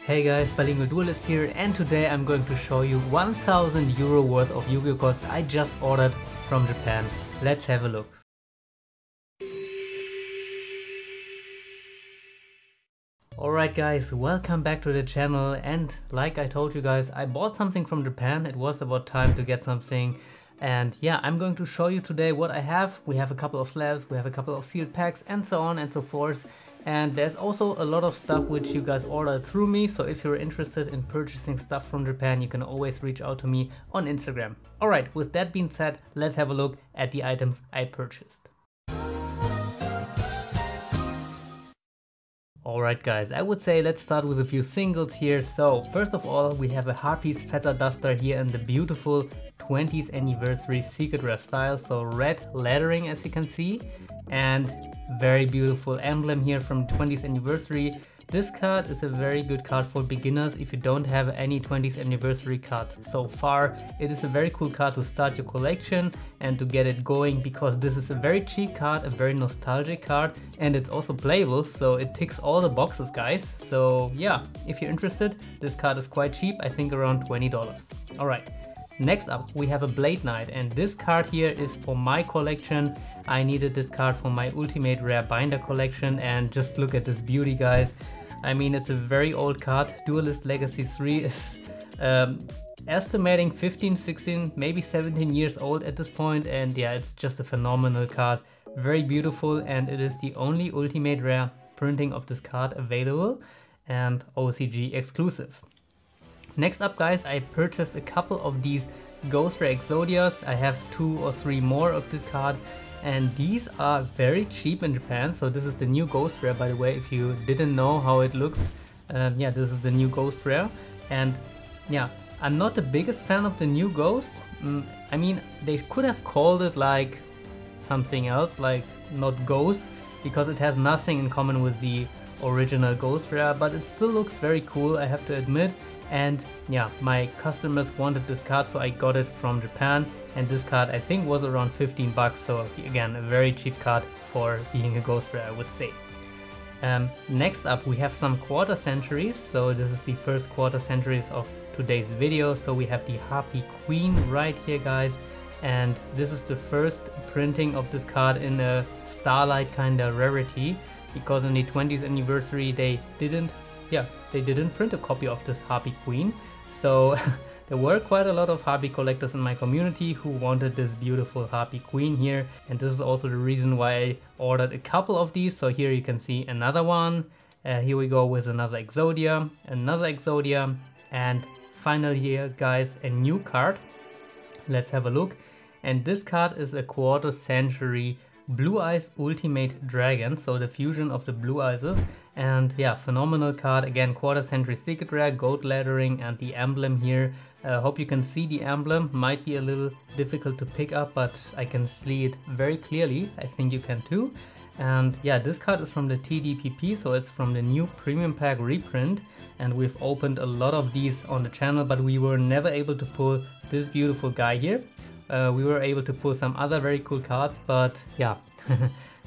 Hey guys, Bilingual Duelist here, and today I'm going to show you 1000 euro worth of Yu-Gi-Oh cards I just ordered from Japan. Let's have a look. Alright guys, welcome back to the channel, and like I told you guys, I bought something from Japan. It was about time to get something. And yeah, I'm going to show you today what I have. We have a couple of slabs, we have a couple of sealed packs, and so on and so forth. And there's also a lot of stuff which you guys ordered through me, so if you're interested in purchasing stuff from Japan, you can always reach out to me on Instagram. Alright, with that being said, let's have a look at the items I purchased. Alright guys, I would say let's start with a few singles here. So first of all, we have a Harpies Feather Duster here in the beautiful 20th anniversary secret rare style, so red lettering as you can see, and very beautiful emblem here from 20th anniversary. This card is a very good card for beginners if you don't have any 20th anniversary cards so far. It is a very cool card to start your collection and to get it going, because this is a very cheap card, a very nostalgic card, and it's also playable, so it ticks all the boxes guys. So yeah, if you're interested, this card is quite cheap, I think around $20. Alright, next up we have a Blade Knight, and this card here is for my collection. I needed this card for my Ultimate Rare Binder collection, and just look at this beauty guys. I mean, it's a very old card. Duelist Legacy 3 is estimating 15, 16, maybe 17 years old at this point, and yeah, it's just a phenomenal card. Very beautiful, and it is the only Ultimate Rare printing of this card available and OCG exclusive. Next up guys, I purchased a couple of these Ghost Rare Exodias. I have 2 or 3 more of this card, and these are very cheap in Japan. So this is the new Ghost Rare, by the way, if you didn't know how it looks. Yeah, this is the new Ghost Rare, and yeah, I'm not the biggest fan of the new Ghost. I mean, they could have called it like something else, like not Ghost, because it has nothing in common with the original Ghost Rare, but it still looks very cool, I have to admit. And yeah, my customers wanted this card, so I got it from Japan, and this card I think was around 15 bucks, so again, a very cheap card for being a Ghost Rare, I would say. Next up we have some quarter centuries, so this is the first quarter centuries of today's video. So we have the Harpy Queen right here guys, and this is the first printing of this card in a Starlight kinda rarity, because in the 20th anniversary they didn't print a copy of this Harpy Queen. So there were quite a lot of Harpy collectors in my community who wanted this beautiful Harpy Queen here, and this is also the reason why I ordered a couple of these. So here you can see another one, here we go with another Exodia, and finally here guys, a new card. Let's have a look, and this card is a quarter century Blue Eyes Ultimate Dragon, so the fusion of the Blue Eyes, and yeah, phenomenal card. Again, quarter century secret rare, gold lettering, and the emblem here. Hope you can see the emblem, might be a little difficult to pick up, but I can see it very clearly. I think you can too. And yeah, this card is from the TDPP, so it's from the new premium pack reprint, and we've opened a lot of these on the channel, but we were never able to pull this beautiful guy here. We were able to pull some other very cool cards, but yeah,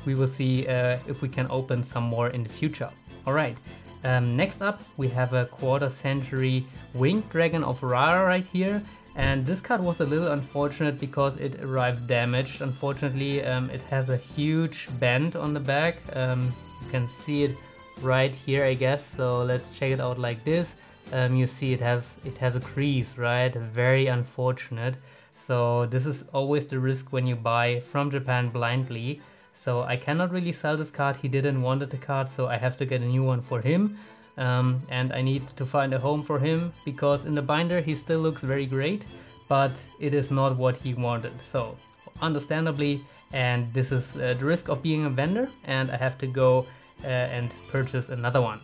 we will see if we can open some more in the future. Alright, next up we have a quarter century Winged Dragon of Rara right here, and this card was a little unfortunate because it arrived damaged. Unfortunately, it has a huge bend on the back. You can see it right here, I guess, so let's check it out like this. You see it has a crease, right? Very unfortunate. So this is always the risk when you buy from Japan blindly. So I cannot really sell this card. He didn't want the card, so I have to get a new one for him. And I need to find a home for him, because in the binder he still looks very great, but it is not what he wanted. So understandably, and this is the risk of being a vendor, and I have to go and purchase another one.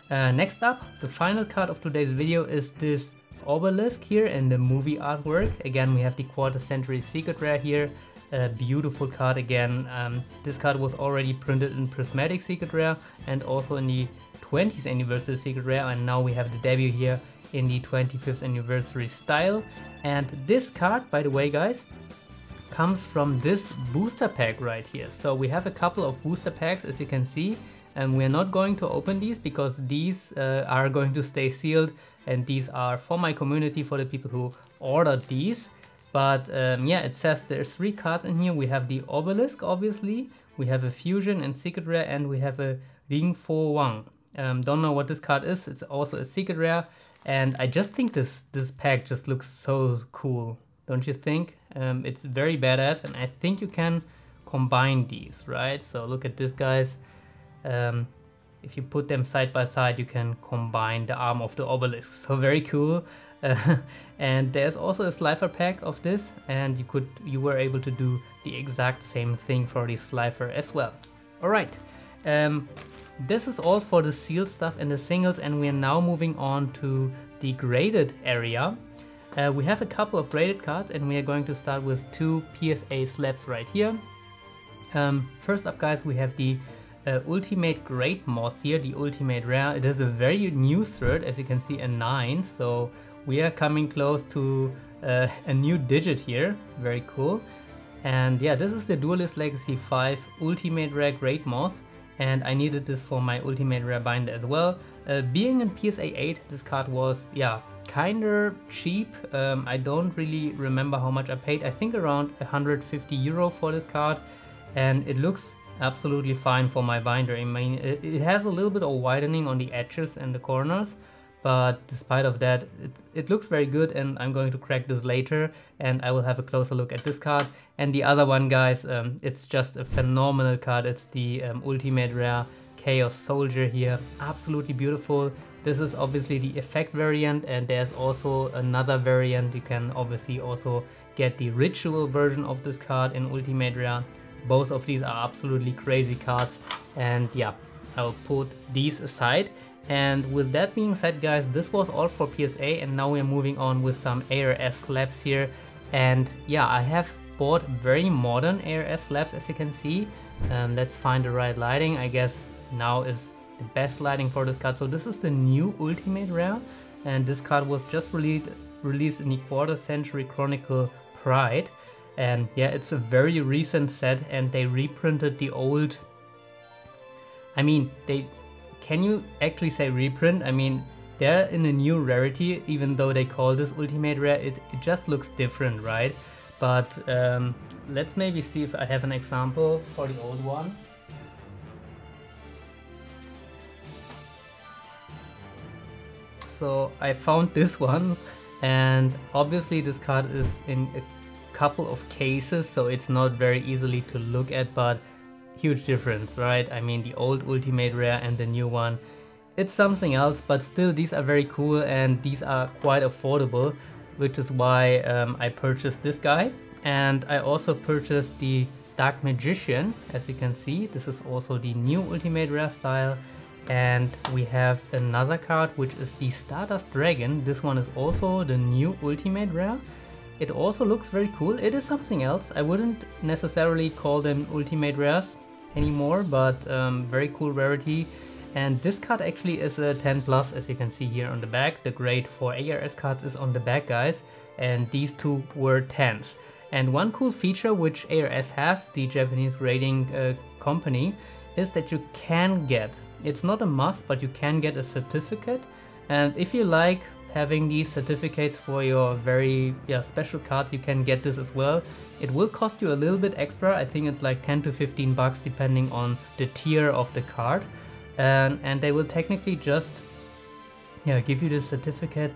Next up, the final card of today's video is this Obelisk here in the movie artwork. Again, we have the quarter century secret rare here, a beautiful card again. This card was already printed in prismatic secret rare and also in the 20th anniversary secret rare, and now we have the debut here in the 25th anniversary style. And this card, by the way guys, comes from this booster pack right here. So we have a couple of booster packs, as you can see, and we're not going to open these because these are going to stay sealed, and these are for my community, for the people who ordered these. But yeah, it says there's 3 cards in here. We have the Obelisk, obviously, we have a Fusion and Secret Rare, and we have a Ring Fo Wang. Don't know what this card is. It's also a Secret Rare, and I just think this pack just looks so cool, don't you think? It's very badass, and I think you can combine these, right? So look at this, guys. If you put them side by side, you can combine the arm of the Obelisk. So very cool. And there's also a Slifer pack of this, and you were able to do the exact same thing for the Slifer as well. All right. This is all for the sealed stuff and the singles, and we are now moving on to the graded area. We have a couple of graded cards, and we are going to start with 2 PSA slabs right here. First up, guys, we have the Ultimate Great Moth here, the Ultimate Rare. It is a very new third, as you can see, a 9, so we are coming close to a new digit here. Very cool. And yeah, this is the Duelist Legacy 5 Ultimate Rare Great Moth, and I needed this for my Ultimate Rare binder as well. Being in PSA 8, this card was, yeah, kinda cheap. I don't really remember how much I paid. I think around 150 euro for this card, and it looks absolutely fine for my binder. I mean, it has a little bit of widening on the edges and the corners, but despite of that, it looks very good, and I'm going to crack this later, and I will have a closer look at this card. And the other one, guys, it's just a phenomenal card. It's the Ultimate Rare Chaos Soldier here. Absolutely beautiful. This is obviously the effect variant, and there's also another variant. You can obviously also get the ritual version of this card in Ultimate Rare. Both of these are absolutely crazy cards, and yeah, I'll put these aside. And with that being said, guys, this was all for PSA, and now we're moving on with some ARS slabs here. And yeah, I have bought very modern ARS slabs, as you can see. Let's find the right lighting. I guess now is the best lighting for this card. So this is the new Ultimate Rare, and this card was just released in the Quarter Century Chronicle Pride. And yeah, it's a very recent set, and they reprinted the old, I mean, can you actually say reprint? I mean, they're in a new rarity, even though they call this Ultimate Rare, it just looks different, right? But let's maybe see if I have an example for the old one. So I found this one, and obviously this card is in a couple of cases, so it's not very easily to look at, but huge difference, right? I mean, the old Ultimate Rare and the new one, it's something else, but still these are very cool, and these are quite affordable, which is why I purchased this guy. And I also purchased the Dark Magician. As you can see, this is also the new Ultimate Rare style. And we have another card, which is the Stardust Dragon. This one is also the new Ultimate Rare. It also looks very cool. It is something else. I wouldn't necessarily call them Ultimate Rares anymore, but very cool rarity. And this card actually is a 10+, as you can see here on the back. The grade for ARS cards is on the back, guys, and these two were 10s. And one cool feature which ARS has, the Japanese grading company, is that you can get, it's not a must, but you can get a certificate. And if you like having these certificates for your very special cards, you can get this as well. It will cost you a little bit extra. I think it's like 10 to 15 bucks depending on the tier of the card. And they will technically just give you this certificate.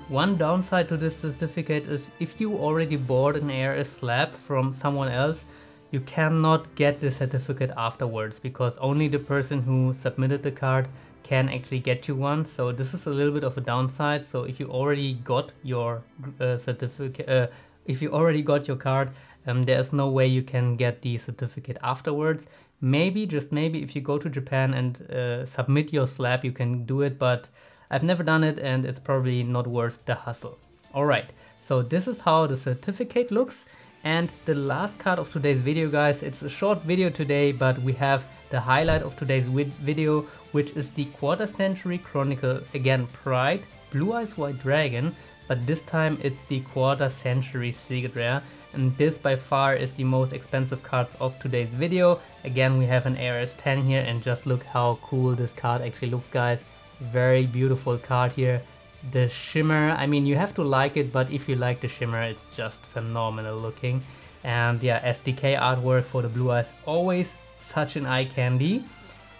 One downside to this certificate is if you already bought an ARS slab from someone else, you cannot get the certificate afterwards, because only the person who submitted the card can actually get you one. So this is a little bit of a downside. So if you already got your certificate, if you already got your card, there's no way you can get the certificate afterwards. Maybe, just maybe, if you go to Japan and submit your slab, you can do it, but I've never done it, and it's probably not worth the hustle. Alright, so this is how the certificate looks. And the last card of today's video, guys, it's a short video today, but we have the highlight of today's video, which is the Quarter Century Chronicle, again, Pride, Blue Eyes White Dragon. but this time it's the quarter century secret rare, and this by far is the most expensive cards of today's video. Again, we have an ARS10 here, and just look how cool this card actually looks, guys. Very beautiful card here. The shimmer, I mean, you have to like it, but if you like the shimmer, it's just phenomenal looking. And yeah, SDK artwork for the blue eyes, always such an eye candy.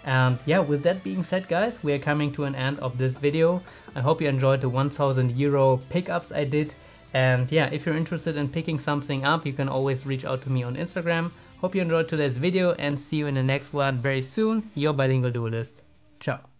And yeah, with that being said, guys, we are coming to an end of this video. I hope you enjoyed the 1000 euro pickups I did. And yeah, if you're interested in picking something up, you can always reach out to me on Instagram. Hope you enjoyed today's video, and see you in the next one very soon. Your bilingual duelist. Ciao.